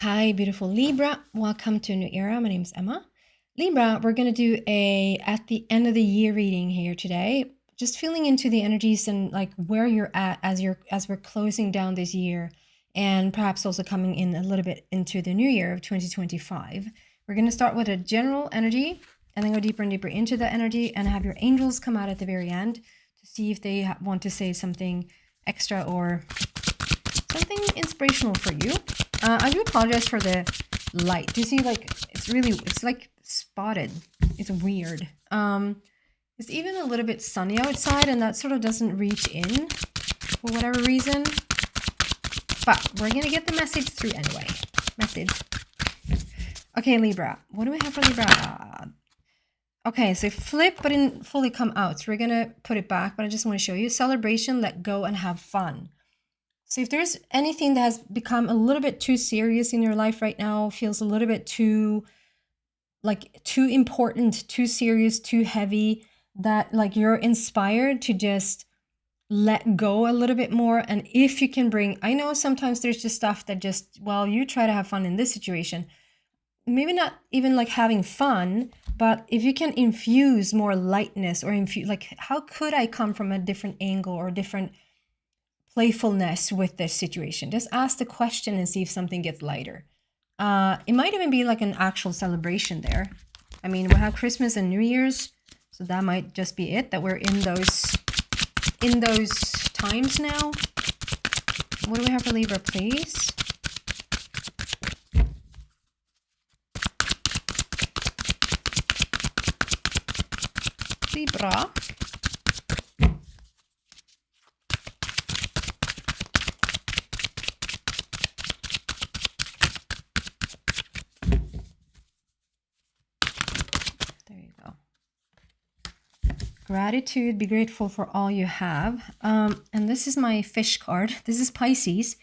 Hi, beautiful Libra. Welcome to a new era. My name is Emma. Libra, we're going to do a at the end of the year reading here today. Just feeling into the energies and like where you're at as we're closing down this year and perhaps also coming in a little bit into the new year of 2025. We're going to start with a general energy and then go deeper and deeper into the energy and have your angels come out at the very end to see if they want to say something extra or something inspirational for you. I do apologize for the light. You see, like, it's like spotted. It's weird. It's even a little bit sunny outside, and that sort of doesn't reach in for whatever reason. But we're going to get the message through anyway. Message. Okay, Libra. What do we have for Libra? Okay, so flip, but didn't fully come out. So we're going to put it back, but I just want to show you. Celebration, let go, and have fun. So if there's anything that has become a little bit too serious in your life right now, feels a little bit too important, too serious, too heavy, that like you're inspired to just let go a little bit more. And if you can bring, I know sometimes there's just stuff that just, well, you try to have fun in this situation. Maybe not even like having fun, but if you can infuse more lightness or infuse, like, how could I come from a different angle or different playfulness with this situation? Just ask the question and see if something gets lighter. It might even be like an actual celebration there. I mean, we have Christmas and New Year's, so that might just be it, that we're in those times now. What do we have for Libra, please? Libra. There you go. Gratitude, be grateful for all you have. And this is my fish card. This is Pisces.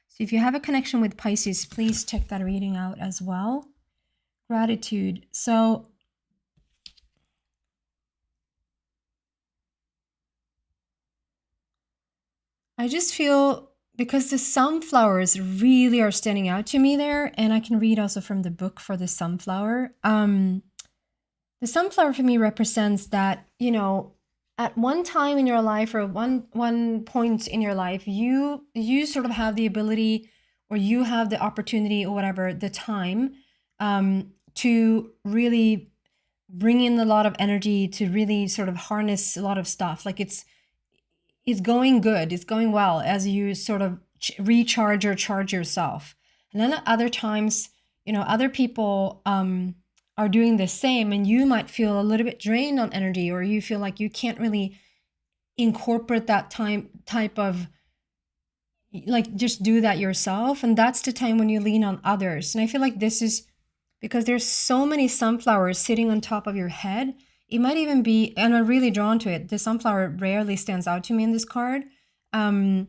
So if you have a connection with Pisces, please check that reading out as well. Gratitude. So I just feel, because the sunflowers really are standing out to me there, and I can read also from the book for the sunflower. The sunflower for me represents that, you know, at one time in your life or one point in your life, you sort of have the ability, or you have the opportunity, or whatever, the time to really bring in a lot of energy, to really sort of harness a lot of stuff. Like it's going good, it's going well as you sort of recharge or charge yourself. And then at other times, you know, other people are doing the same, and you might feel a little bit drained on energy, or you feel like you can't really incorporate that type of, like, just do that yourself. And that's the time when you lean on others. And I feel like this is because there's so many sunflowers sitting on top of your head. It might even be, and I'm really drawn to it, the sunflower rarely stands out to me in this card. So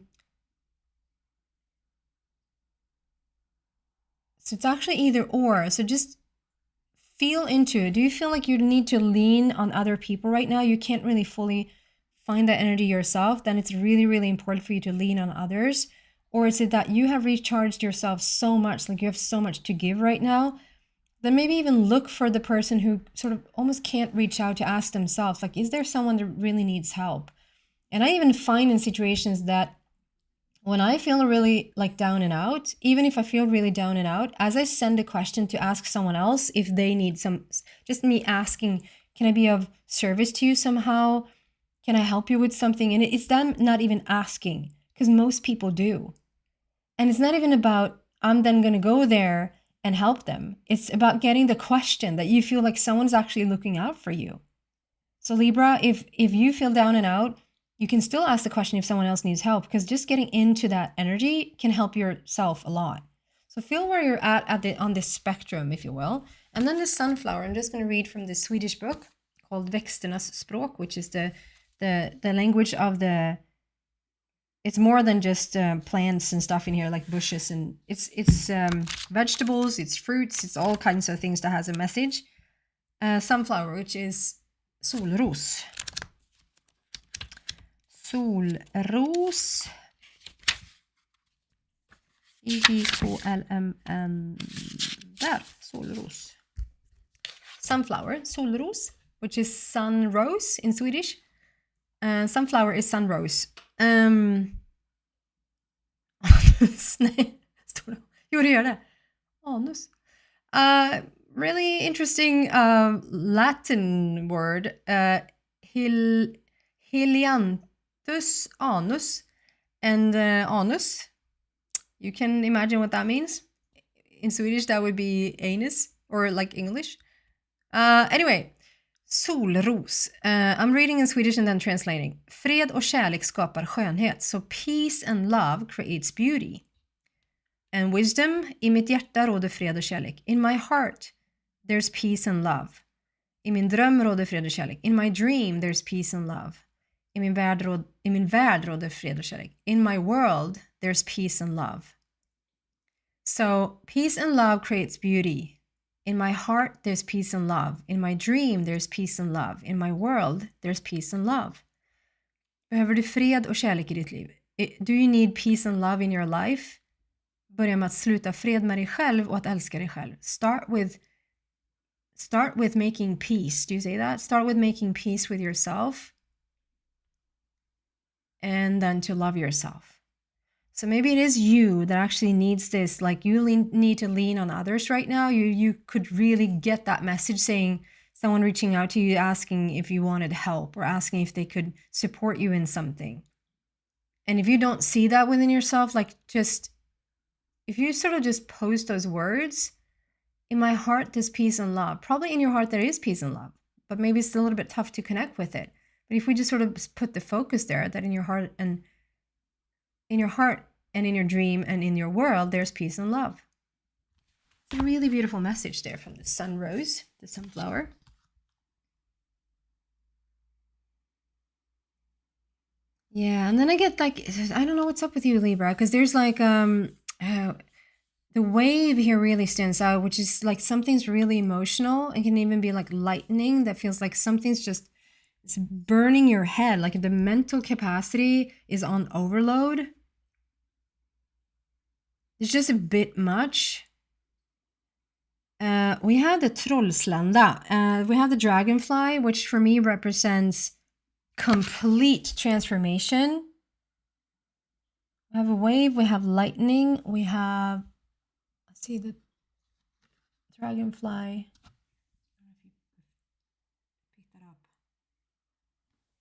it's actually either or. So just feel into it. Do you feel like you need to lean on other people right now? You can't really fully find that energy yourself. Then it's really, really important for you to lean on others. Or is it that you have recharged yourself so much, like you have so much to give right now, then maybe even look for the person who sort of almost can't reach out to ask themselves, like, is there someone that really needs help? And I even find in situations that when I feel really like down and out, even if I feel really down and out, as I send a question to ask someone else if they need some, just me asking, can I be of service to you somehow? Can I help you with something? And it's them not even asking, because most people do. And it's not even about, I'm then going to go there and help them. It's about getting the question that you feel like someone's actually looking out for you. So Libra, if you feel down and out, you can still ask the question if someone else needs help, because just getting into that energy can help yourself a lot. So feel where you're at on this spectrum, if you will. And then the sunflower, I'm just going to read from the Swedish book called Växternas språk, which is the language of the, it's more than just plants and stuff in here, like bushes, and it's vegetables, it's fruits, it's all kinds of things that has a message. Sunflower, which is solros. Solros. EGKLMN. Där, solros. Sunflower, solros, which is sun rose in Swedish. Sunflower is sun rose. Anus, nej. Jo, det gör det. Anus. Really interesting Latin word. Helianthus anus. And anus, you can imagine what that means. In Swedish, that would be anus, or like English. Anyway, solros. I'm reading in Swedish and then translating. Fred och kärlek skapar skönhet. So peace and love creates beauty. And wisdom, i mitt hjärta råder fred och kärlek. In my heart, there's peace and love. I min dröm råder fred och kärlek. In my dream, there's peace and love. I min värld råder fred och kärlek. In my world, there's peace and love. So peace and love creates beauty. In my heart, there's peace and love. In my dream, there's peace and love. In my world, there's peace and love. Behöver du fred och kärlek i ditt liv? Do you need peace and love in your life? Börja med att sluta fred med dig själv och att älska dig själv. Start with making peace. Do you say that? Start with making peace with yourself. And then to love yourself. So maybe it is you that actually needs this, like you need to lean on others right now. You could really get that message saying, someone reaching out to you asking if you wanted help or asking if they could support you in something. And if you don't see that within yourself, like just, if you sort of just post those words, in my heart there's peace and love. Probably in your heart there is peace and love, but maybe it's a little bit tough to connect with it. But if we just sort of put the focus there, that in your heart and in your dream and in your world, there's peace and love. It's a really beautiful message there from the sun rose, the sunflower. Yeah, and then I get like, I don't know what's up with you, Libra, because there's like, the wave here really stands out, which is like something's really emotional. It can even be like lightning that feels like something's just, it's burning your head, like the mental capacity is on overload. It's just a bit much. We have the trollslanda. We have the dragonfly, which for me represents complete transformation. We have a wave, we have lightning, we have, let's see, the dragonfly.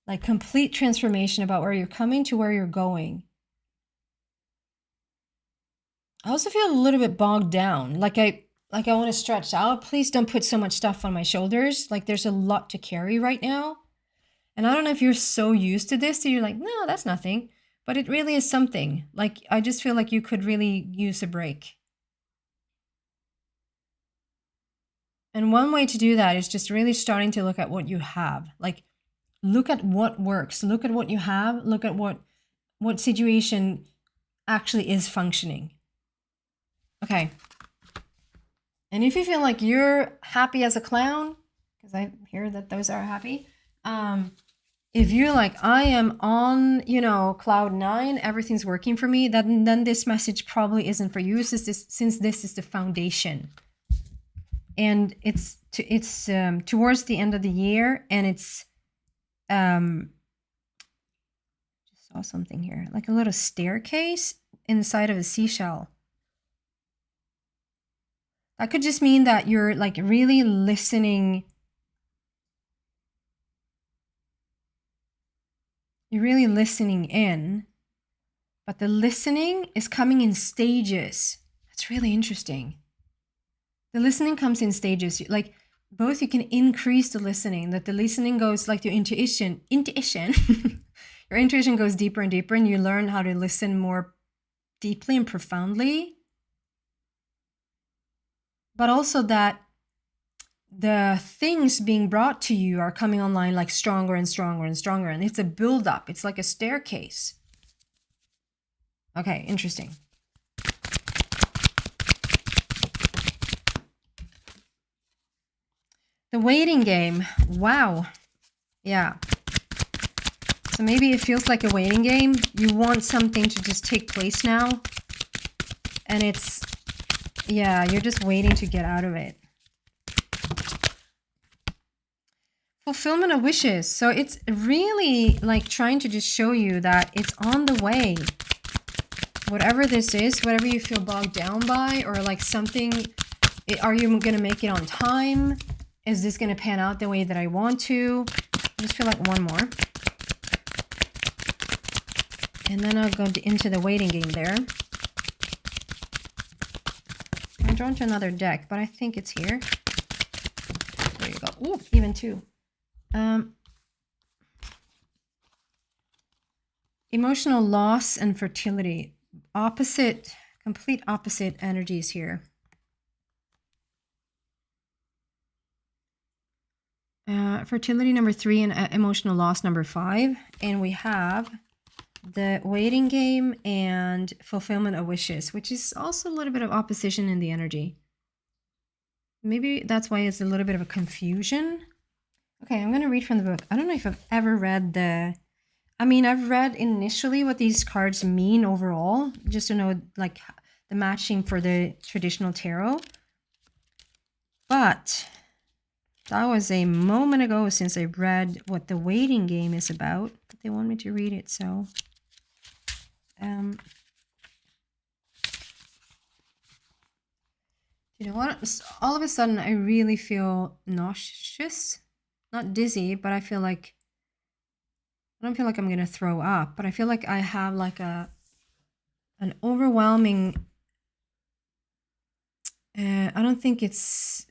Like complete transformation about where you're coming to where you're going. I also feel a little bit bogged down. Like I want to stretch out. Please don't put so much stuff on my shoulders. Like there's a lot to carry right now. And I don't know if you're so used to this that you're like, no, that's nothing. But it really is something. Like I just feel like you could really use a break. And one way to do that is just really starting to look at what you have. Like look at what works. Look at what you have. Look at what situation actually is functioning. Okay. And if you feel like you're happy as a clown, because I hear that those are happy. If you're like, I am on, cloud 9, everything's working for me, then this message probably isn't for you since this is the foundation. And it's towards the end of the year, and it's just saw something here, like a little staircase inside of a seashell. That could just mean that you're like really listening. You're really listening in, but the listening is coming in stages. That's really interesting. The listening comes in stages. Like both you can increase the listening, that the listening goes like your intuition. Your intuition goes deeper and deeper, and you learn how to listen more deeply and profoundly. But also that the things being brought to you are coming online like stronger and stronger and stronger. And it's a build-up. It's like a staircase. Okay, interesting. The waiting game. Wow. Yeah. So maybe it feels like a waiting game. You want something to just take place now. And it's, yeah, you're just waiting to get out of it. Fulfillment of wishes. So it's really like trying to just show you that it's on the way. Whatever this is, whatever you feel bogged down by, or like something, are you going to make it on time? Is this going to pan out the way that I want to? I just feel like one more. And then I'll go into the waiting game there. I'm drawn to another deck, but I think it's here. There you go. Ooh, even two. Emotional loss and fertility. Opposite, complete opposite energies here. Fertility number 3 and emotional loss number 5. And we have the waiting game and fulfillment of wishes, which is also a little bit of opposition in the energy. Maybe that's why it's a little bit of a confusion. Okay, I'm going to read from the book. I don't know if I've ever read the... I mean, I've read initially what these cards mean overall, just to know like the matching for the traditional tarot. But that was a moment ago since I read what the waiting game is about. But they want me to read it, so... you know what? All of a sudden, I really feel nauseous. Not dizzy, but I feel like... I don't feel like I'm going to throw up, but I feel like I have like an overwhelming... I don't think it's...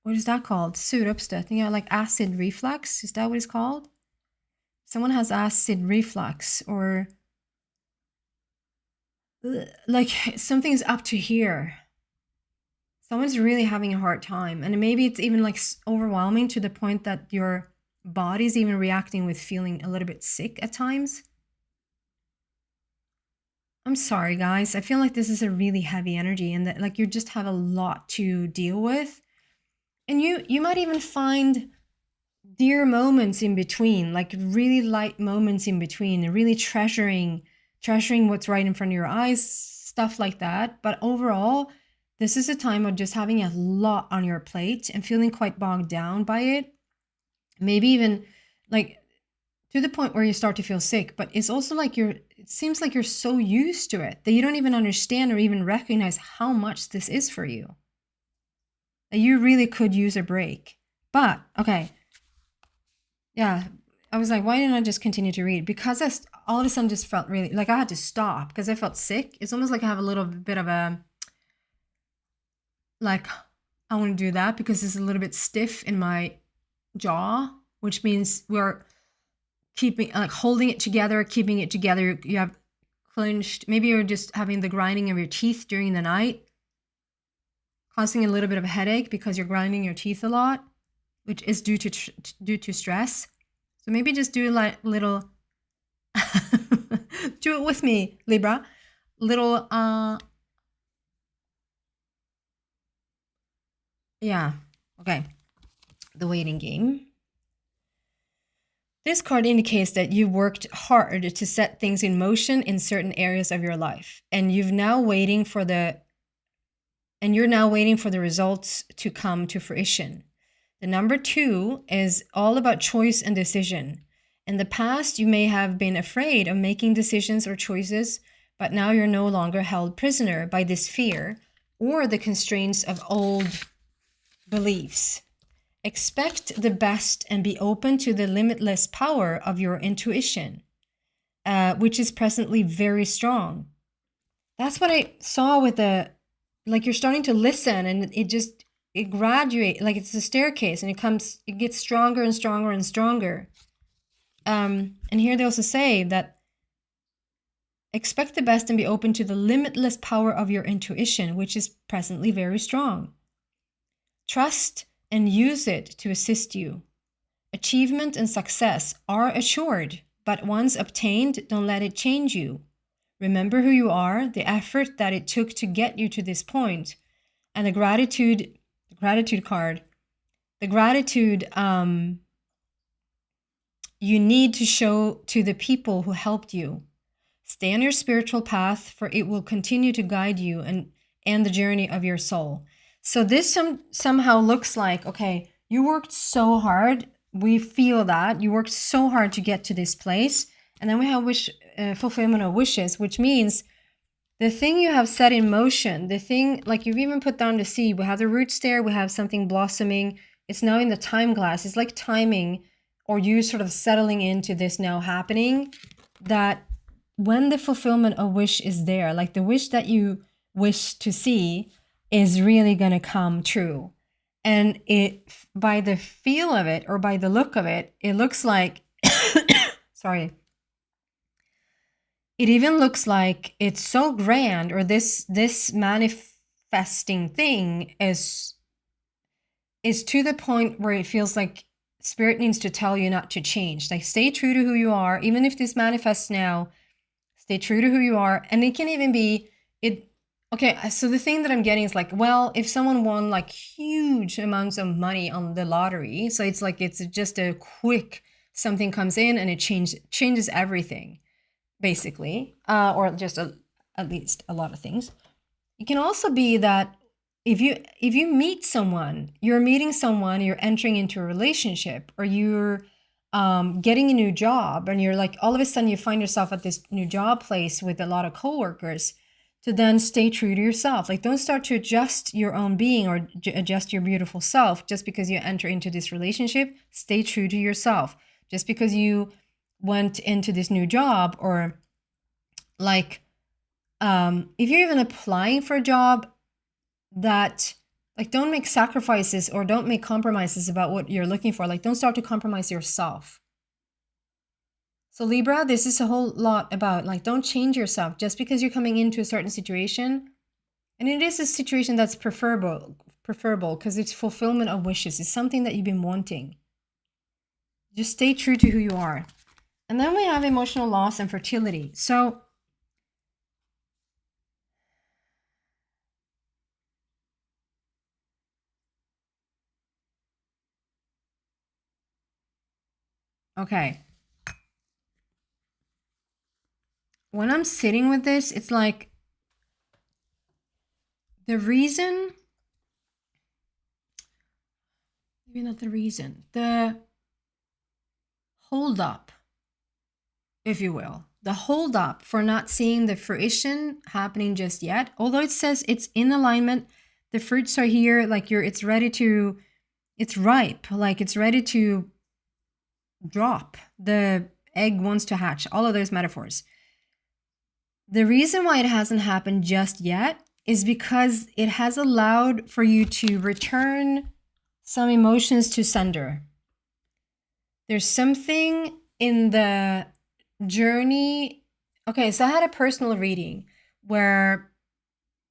What is that called? Surupstötning. Yeah, like acid reflux. Is that what it's called? Someone has acid reflux, or... like something's up to here. Someone's really having a hard time. And maybe it's even like overwhelming to the point that your body's even reacting with feeling a little bit sick at times. I'm sorry, guys. I feel like this is a really heavy energy and that like you just have a lot to deal with. And you might even find dear moments in between, like really light moments in between, and really treasuring what's right in front of your eyes, stuff like that. But overall, this is a time of just having a lot on your plate and feeling quite bogged down by it. Maybe even like to the point where you start to feel sick, but it's also like it seems like you're so used to it that you don't even understand or even recognize how much this is for you. That you really could use a break. But, okay. Yeah, I was like, why didn't I just continue to read? Because I all of a sudden just felt really, like I had to stop because I felt sick. It's almost like I have a little bit of a, like, I want to do that because it's a little bit stiff in my jaw, which means we're keeping, like holding it together, keeping it together. You have clenched, maybe you're just having the grinding of your teeth during the night, causing a little bit of a headache because you're grinding your teeth a lot, which is due to stress. So maybe just do like little, do it with me, Libra, little, yeah, okay, the waiting game. This card indicates that you worked hard to set things in motion in certain areas of your life, and you're now waiting for the results to come to fruition. The number 2 is all about choice and decision. In the past, you may have been afraid of making decisions or choices, but now you're no longer held prisoner by this fear or the constraints of old beliefs. Expect the best and be open to the limitless power of your intuition, which is presently very strong. That's what I saw with the, like you're starting to listen and it graduates, like it's a staircase and it gets stronger and stronger and stronger. And here they also say that expect the best and be open to the limitless power of your intuition, which is presently very strong. Trust and use it to assist you. Achievement and success are assured, but once obtained, don't let it change you. Remember who you are, the effort that it took to get you to this point, and the gratitude card. The gratitude you need to show to the people who helped you. Stay on your spiritual path, for it will continue to guide you and the journey of your soul. So this somehow looks like, okay, you worked so hard. We feel that you worked so hard to get to this place. And then we have fulfillment of wishes, which means the thing you have set in motion, the thing, like you've even put down the seed, we have the roots there, we have something blossoming. It's now in the time glass. It's like timing, or you sort of settling into this now happening, that when the fulfillment of wish is there, like the wish that you wish to see is really going to come true. And it, by the feel of it or by the look of it, it looks like, sorry, it even looks like it's so grand, or this manifesting thing is to the point where it feels like spirit needs to tell you not to change. Like, stay true to who you are. Even if this manifests now, stay true to who you are. And it can even be it. Okay, so the thing that I'm getting is like, well, if someone won like huge amounts of money on the lottery, so it's like it's just a quick something comes in and it changes everything, basically, or just at least a lot of things. It can also be that if you meet someone, you're meeting someone, you're entering into a relationship, or you're getting a new job, and you're like, all of a sudden you find yourself at this new job place with a lot of coworkers, to then stay true to yourself. Like, don't start to adjust your own being or adjust your beautiful self just because you enter into this relationship. Stay true to yourself. Just because you went into this new job, or like, if you're even applying for a job, that, like, don't make sacrifices or don't make compromises about what you're looking for. Like, don't start to compromise yourself. So Libra, this is a whole lot about, like, don't change yourself just because you're coming into a certain situation. And it is a situation that's preferable because it's fulfillment of wishes. It's something that you've been wanting. Just stay true to who you are. And then we have emotional loss and fertility. So okay. When I'm sitting with this, it's like the reason, maybe not the reason, the hold up, if you will, the hold up for not seeing the fruition happening just yet. Although it says it's in alignment, the fruits are here, like it's ready to, it's ripe, like it's ready to drop. The egg wants to hatch, all of those metaphors. The reason why it hasn't happened just yet is because it has allowed for you to return some emotions to sender. There's something in the journey. Okay, so I had a personal reading where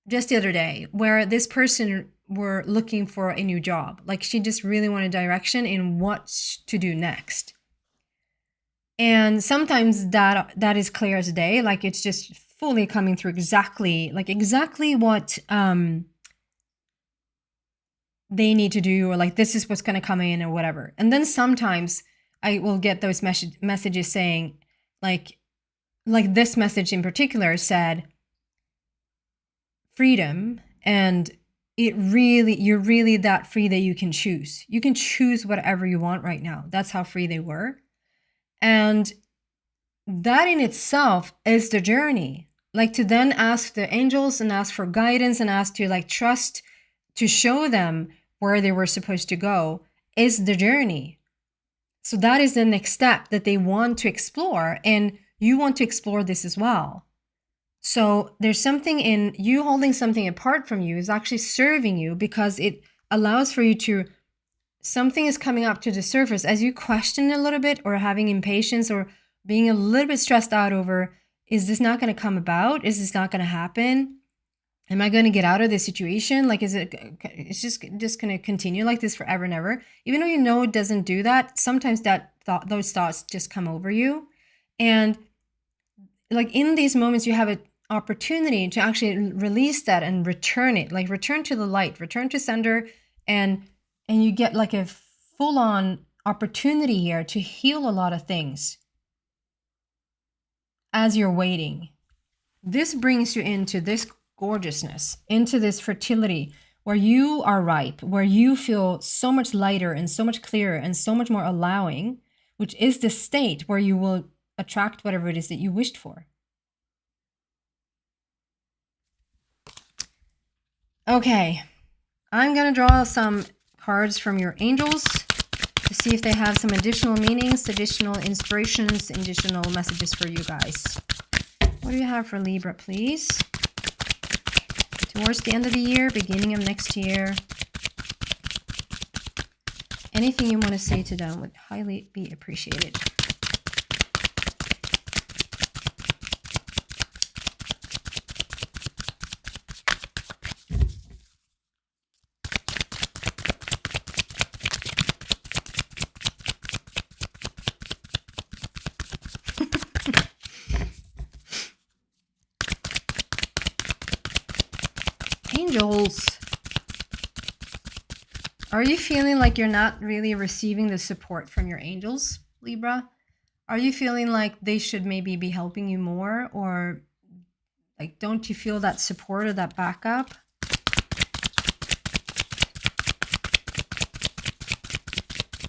just the other day, where this person were looking for a new job. Like, she just really wanted direction in what to do next. And sometimes that is clear as day. Like, it's just fully coming through exactly what they need to do, or like this is what's going to come in or whatever. And then sometimes I will get those messages saying, like this message in particular said freedom, and you're really that free that you can choose. You can choose whatever you want right now. That's how free they were. And that in itself is the journey. Like, to then ask the angels and ask for guidance and ask to, like, trust to show them where they were supposed to go is the journey. So that is the next step that they want to explore. And you want to explore this as well. So there's something in you holding something apart from you is actually serving you, because it allows for you to, something is coming up to the surface as you question a little bit, or having impatience, or being a little bit stressed out over, is this not going to come about? Is this not going to happen? Am I going to get out of this situation? Like, it's just going to continue like this forever and ever? Even though you know it doesn't do that, sometimes those thoughts just come over you. And like, in these moments, you have an opportunity to actually release that and return it, like return to the light, return to sender, and you get like a full-on opportunity here to heal a lot of things as you're waiting. This brings you into this gorgeousness, into this fertility, where you are ripe, where you feel so much lighter and so much clearer and so much more allowing, which is the state where you will attract whatever it is that you wished for. Okay, I'm gonna draw some cards from your angels to see if they have some additional meanings, additional inspirations, additional messages for you guys. What do you have for Libra, please? Towards the end of the year, beginning of next year. Anything you want to say to them would highly be appreciated. Angels, are you feeling like you're not really receiving the support from your angels, Libra? Are you feeling like they should maybe be helping you more, or like don't you feel that support or that backup?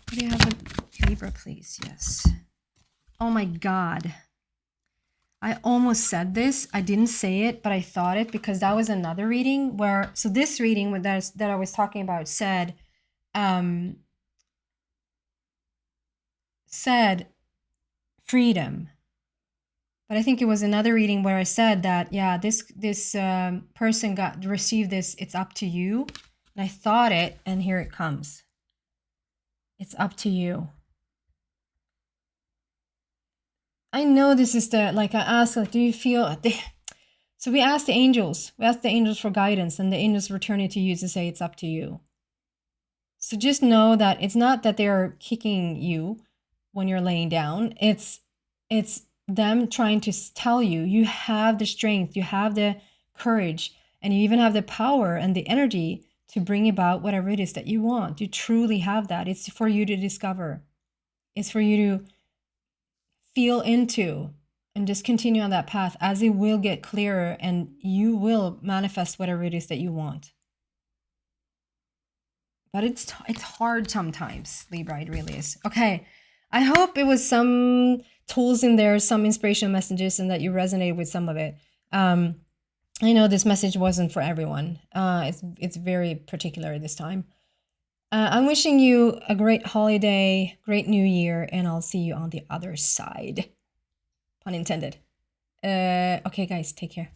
What do you have with Libra, please? Yes. Oh my God. I almost said this. I didn't say it, but I thought it because that was another reading where, so this reading that I was talking about said freedom. But I think it was another reading where I said that, yeah, this person received this, it's up to you. And I thought it, and here it comes. It's up to you. I know this is the, like I asked, like, do you feel, so we asked the angels for guidance, and the angels return it to you to say it's up to you. So just know that it's not that they're kicking you when you're laying down. It's them trying to tell you, you have the strength, you have the courage, and you even have the power and the energy to bring about whatever it is that you want. You truly have that. It's for you to discover. It's for you to feel into and just continue on that path, as it will get clearer and you will manifest whatever it is that you want. But it's hard sometimes, Libra, it really is. Okay, I hope it was some tools in there, some inspirational messages, and that you resonated with some of it. I know this message wasn't for everyone. It's very particular this time. I'm wishing you a great holiday, great new year, and I'll see you on the other side. Pun intended. Okay, guys, take care.